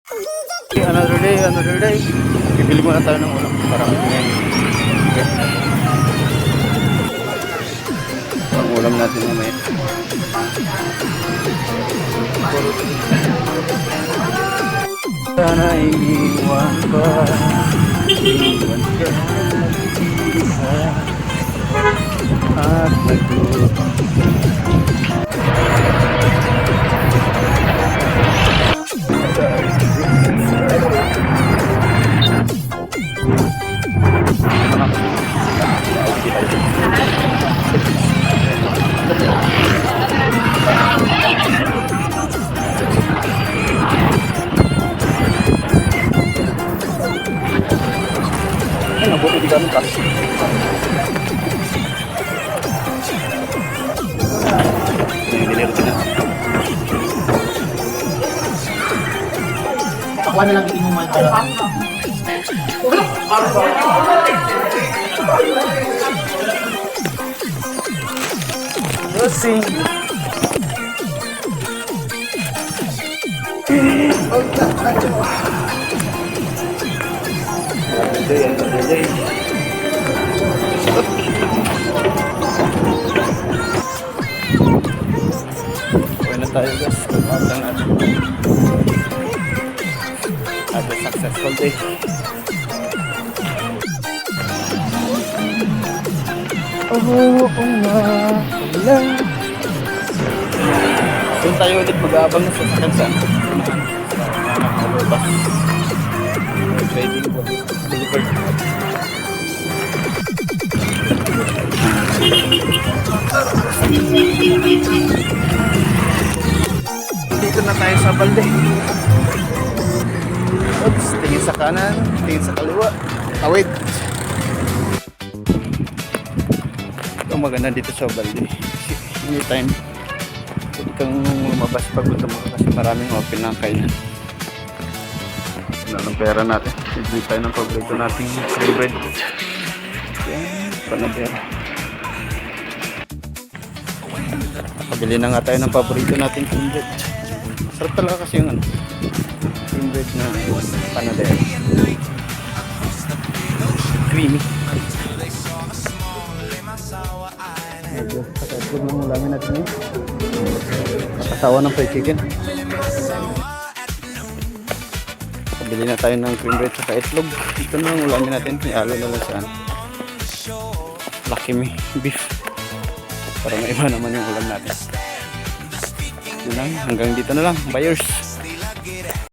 Another day, another day. Bibili muna tayo ng ulam para ngayon. Okay. Ang ulam natin mamaya. Sana iiwan ka, iiwan ka isa at nagluto. Ay, nabuti di kami kasi. Nilirti na. Ako na lang inuman ka lang. Rosing. Another day. Uwi na tayo guys. Kumabang natin. Have a successful day. Oo nga. Wala. Doon tayo ulit mag-aabang na sa sakansa. Bus. Trading po. Delivered. Dito na tayo sa balde. Oops, tingin sa kanan, tingin sa kaliwa. Tawid. Ito maganda dito sa balde. Anytime pwede kang lumabas pag gusto mo kasi maraming open na kaya. Ano ng pera natin? Bibili tayo ng paborito nating cream bread. Yan, panabera. Nakabili na nga tayo ng paborito nating cream bread. Sarap talaga kasi yung cream bread na panadera. Creamy. Medyo patagod ng ulamin natin yun. Nakasawa ng fried chicken. Bili na tayo ng cream bread sa itlog. Ito na ang ulamin natin. Ihalo na lang saan. Lucky me beef. Para may iba naman yung ulam natin. Yun lang. Hanggang dito na lang. Buyers.